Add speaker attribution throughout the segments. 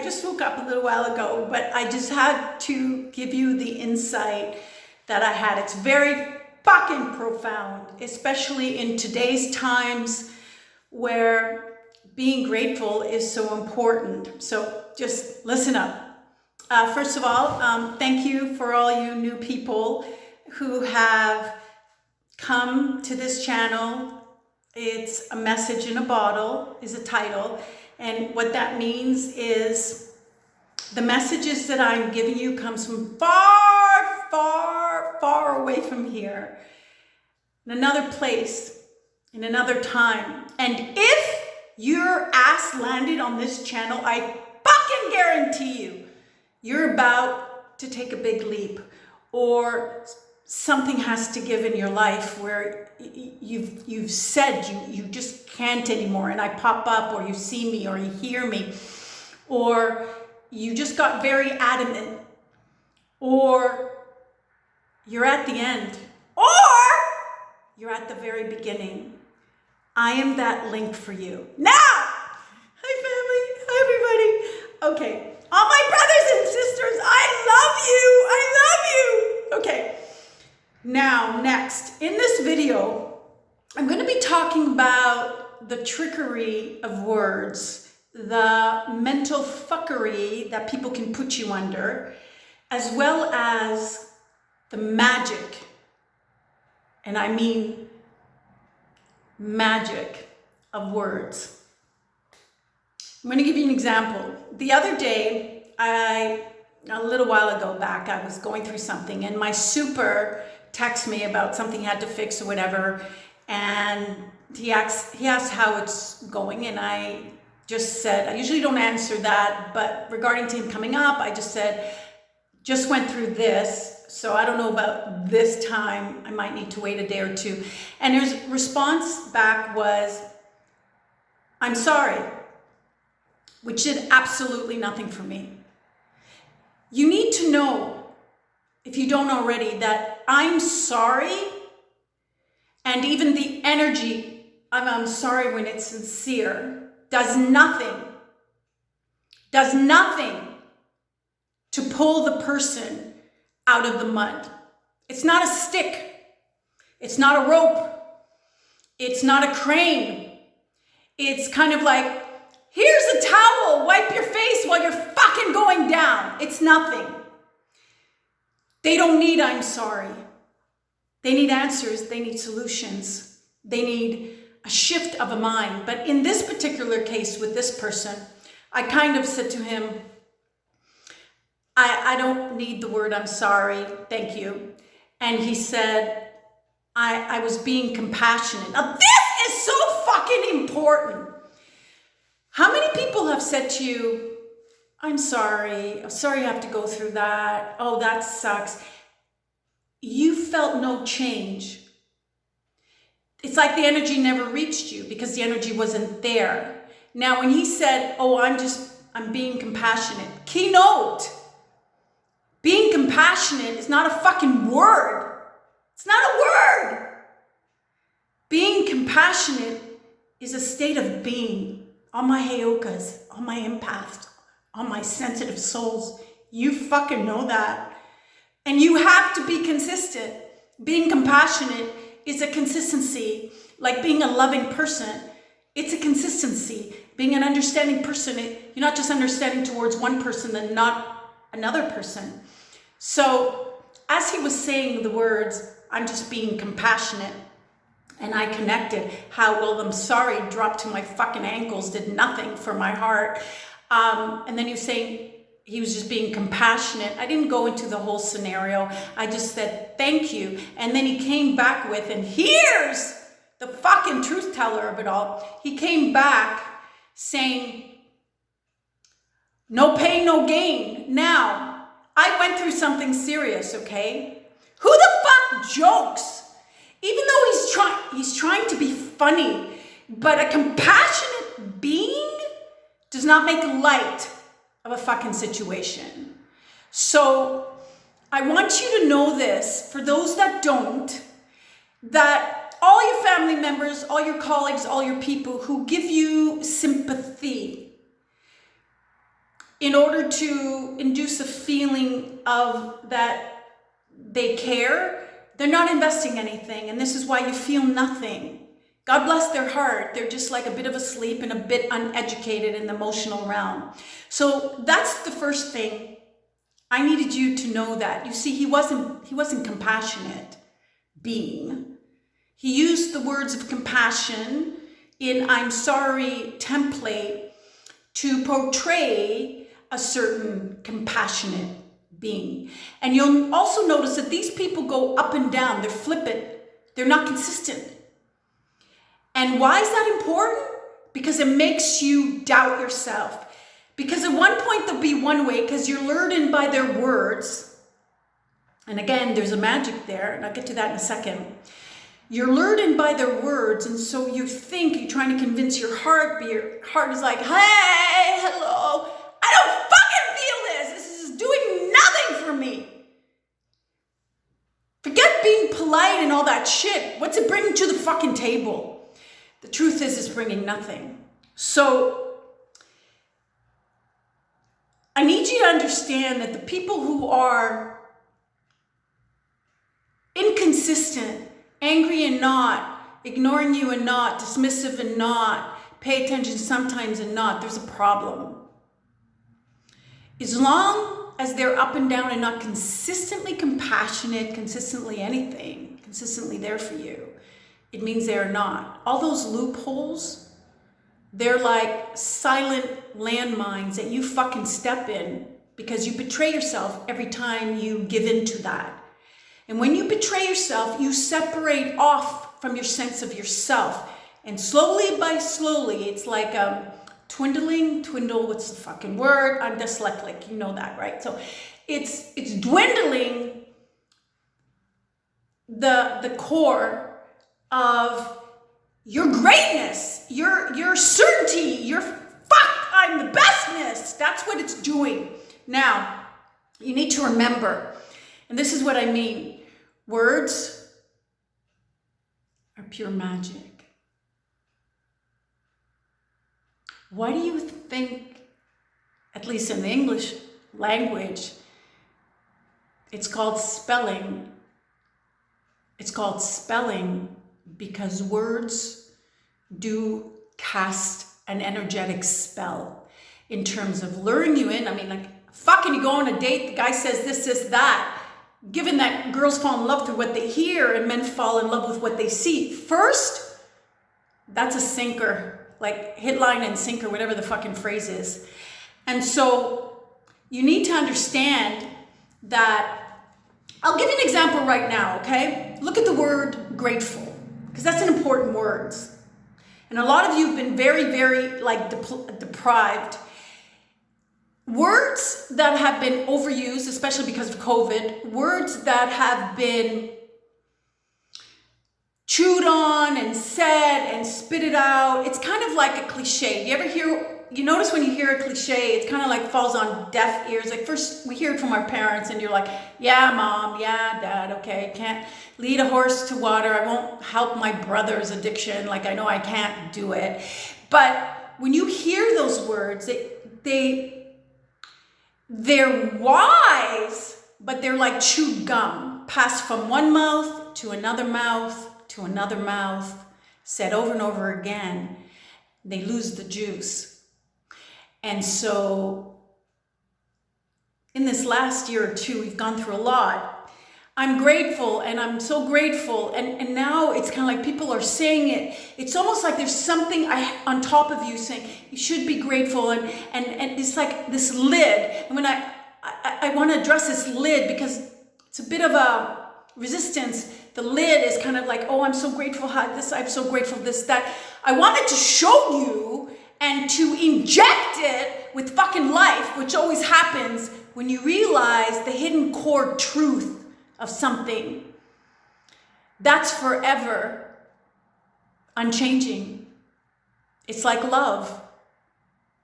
Speaker 1: just woke up a little while ago, but I just had to give you the insight that I had. It's very fucking profound, especially in today's times where being grateful is so important. So just listen up. First of all, thank you for all you new people who have come to this channel. It's a message in a bottle is a title. And what that means is the messages that I'm giving you comes from far, far, far away from here, in another place, in another time. And if your ass landed on this channel, I fucking guarantee you, you're about to take a big leap, or something has to give in your life where you've said you just can't anymore, and I pop up, or you see me, or you hear me, or you just got very adamant, or you're at the end, or you're at the very beginning. I am that link for you. Now, hi family, hi everybody. Okay, all my brothers and sisters, I love you, Okay, now next, in this video, I'm going to be talking about the trickery of words, the mental fuckery that people can put you under, as well as the magic, and I mean magic, of words. I'm going to give you an example. The other day, a little while ago back, I was going through something, and my super texted me about something he had to fix or whatever, and he asked how it's going, and I just said, I usually don't answer that, but regarding to him coming up, I just said, just went through this, so I don't know about this time, I might need to wait a day or two. And his response back was, I'm sorry, which did absolutely nothing for me. You need to know, if you don't already, that I'm sorry, and even the energy of I'm sorry when it's sincere, does nothing to pull the person out of the mud. It's not a stick. It's not a rope. It's not a crane. It's kind of like, here's a towel, wipe your face while you're fucking going down. It's nothing. They don't need I'm sorry. They need answers. They need solutions. They need a shift of a mind. But in this particular case with this person, I kind of said to him, I don't need the word I'm sorry, thank you. And he said, I was being compassionate. Now this is so fucking important. How many people have said to you, I'm sorry you have to go through that. Oh, that sucks. You felt no change. It's like the energy never reached you because the energy wasn't there. Now, when he said, oh, I'm being compassionate. Keynote. Being compassionate is not a fucking word. It's not a word. Being compassionate is a state of being. All my HEYOKAs, all my empaths, all my sensitive souls, you fucking know that. And you have to be consistent. Being compassionate is a consistency. Like being a loving person, it's a consistency. Being an understanding person, you're not just understanding towards one person and not another person. So as he was saying the words, I'm just being compassionate, and I connected how, well, I'm sorry dropped to my fucking ankles, did nothing for my heart. And then he was saying he was just being compassionate. I didn't go into the whole scenario. I just said, thank you. And then he came back with, and here's the fucking truth teller of it all. He came back saying, no pain, no gain. Now, I went through something serious, okay? Who the fuck jokes? Even though he's trying to be funny, but a compassionate being does not make light of a fucking situation. So I want you to know this, for those that don't, that all your family members, all your colleagues, all your people who give you sympathy, in order to induce a feeling of that they care, they're not investing anything. And this is why you feel nothing. God bless their heart. They're just like a bit of asleep and a bit uneducated in the emotional realm. So that's the first thing. I needed you to know that. You see, he wasn't compassionate being. He used the words of compassion in I'm sorry template to portray a certain compassionate being. And you'll also notice that these people go up and down. They're flippant. They're not consistent. And why is that important? Because it makes you doubt yourself. Because at one point they'll be one way because you're lured in by their words. And again, there's a magic there, and I'll get to that in a second. You're lured in by their words, and so you think you're trying to convince your heart, but your heart is like, hey, hello, I don't fucking feel this. This is doing nothing for me. Forget being polite and all that shit. What's it bringing to the fucking table? The truth is, it's bringing nothing. So I need you to understand that the people who are inconsistent, angry and not, ignoring you and not, dismissive and not, pay attention sometimes and not, there's a problem. As long as they're up and down and not consistently compassionate, consistently anything, consistently there for you, it means they are not. All those loopholes, they're like silent landmines that you fucking step in because you betray yourself every time you give in to that. And when you betray yourself, you separate off from your sense of yourself. And slowly by slowly, it's like dwindle, what's the fucking word? I'm dyslexic, you know that, right? So it's dwindling the core of your greatness, your certainty, your I'm the bestness. That's what it's doing. Now, you need to remember, and this is what I mean, words are pure magic. Why do you think, at least in the English language, it's called spelling? It's called spelling because words do cast an energetic spell in terms of luring you in. I mean, like, fucking you go on a date, the guy says this, that. Given that girls fall in love through what they hear and men fall in love with what they see. First, that's a sinker, like hit, line, and sinker, whatever the fucking phrase is. And so you need to understand that. I'll give you an example right now, okay? Look at the word grateful, because that's an important word. And a lot of you have been very, very like deprived. Words that have been overused, especially because of COVID, words that have been chewed on and said and spitted out. It's kind of like a cliche. You notice when you hear a cliche, it kind of like falls on deaf ears. Like first we hear it from our parents and you're like, yeah, mom, yeah, dad, okay, can't lead a horse to water. I won't help my brother's addiction. Like I know I can't do it. But when you hear those words, they're wise, but they're like chewed gum, passed from one mouth to another mouth, to another mouth, said over and over again. They lose the juice. And so in this last year or two, we've gone through a lot. I'm grateful, and I'm so grateful. And now it's kind of like people are saying it. It's almost like there's something on top of you saying, you should be grateful. And it's like this lid. And when I want to address this lid because it's a bit of a resistance. The lid is kind of like, oh, I'm so grateful I'm so grateful this, that. I wanted to show you and to inject it with fucking life, which always happens when you realize the hidden core truth of something. That's forever unchanging. It's like love.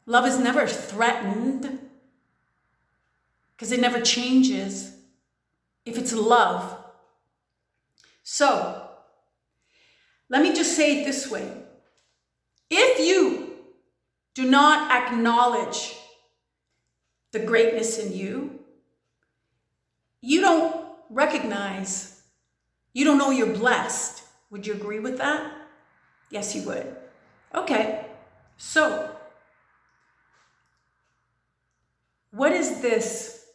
Speaker 1: Love is never threatened because it never changes if it's love. So, let me just say it this way. If you do not acknowledge the greatness in you, you don't recognize, you don't know you're blessed. Would you agree with that? Yes, you would. Okay, so what is this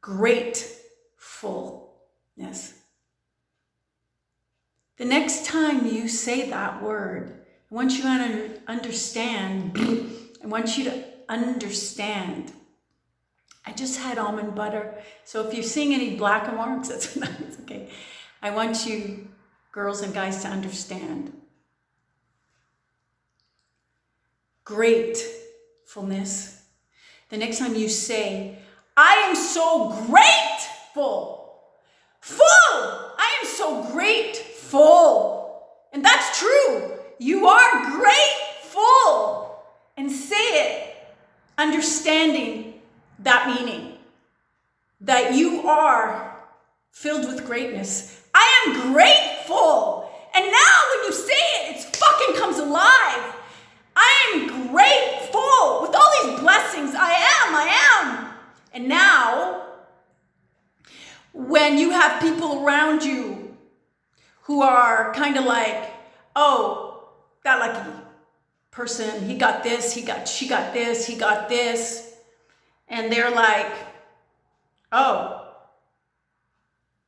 Speaker 1: gratefulness? The next time you say that word, I want you to understand, I want you to understand. I just had almond butter, so if you're seeing any black marks, that's okay. I want you, girls and guys, to understand. Gratefulness. The next time you say, I am so grateful, I am so grateful. And that's true. You are grateful. And say it, understanding that meaning, that you are filled with greatness. I am grateful. And now when you say it, it fucking comes alive. I am grateful with all these blessings. I am. And now, when you have people around you who are kind of like, oh, that lucky person, he got this, she got this, he got this. And they're like, oh,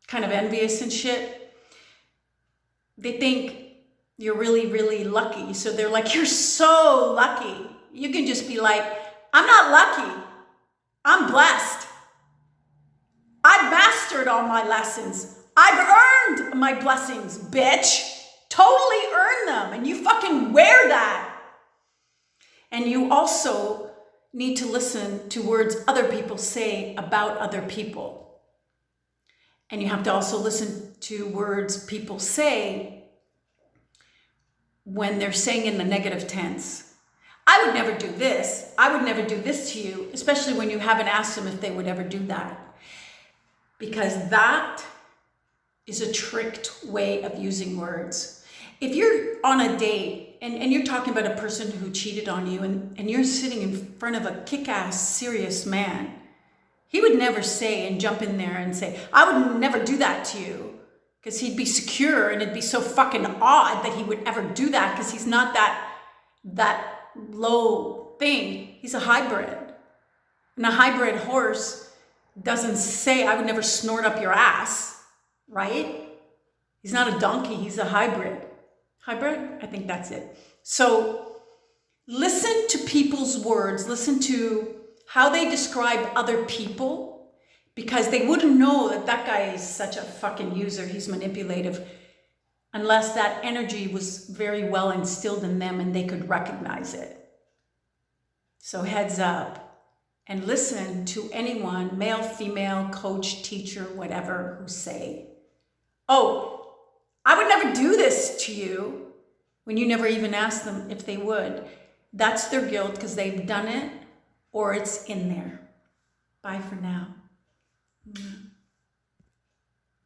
Speaker 1: kind of envious and shit. They think you're really, really lucky. So they're like, you're so lucky. You can just be like, I'm not lucky. I'm blessed. I've mastered all my lessons. I've earned my blessings, bitch. Totally earned them. And you fucking wear that. And you also need to listen to words other people say about other people. And you have to also listen to words people say when they're saying in the negative tense. I would never do this. I would never do this to you, especially when you haven't asked them if they would ever do that. Because that is a tricked way of using words. If you're on a date and you're talking about a person who cheated on you and you're sitting in front of a kick-ass serious man, he would never say and jump in there and say, I would never do that to you. Because he'd be secure and it'd be so fucking odd that he would ever do that because he's not that low thing. He's a hybrid. And a hybrid horse doesn't say, I would never snort up your ass, right? He's not a donkey, he's a hybrid. Hybrid? I think that's it. So listen to people's words, listen to how they describe other people, because they wouldn't know that that guy is such a fucking user, he's manipulative, unless that energy was very well instilled in them and they could recognize it. So heads up, and listen to anyone, male, female, coach, teacher, whatever, who say, oh, I would never do this to you, when you never even ask them if they would. That's their guilt because they've done it or it's in there. Bye for now.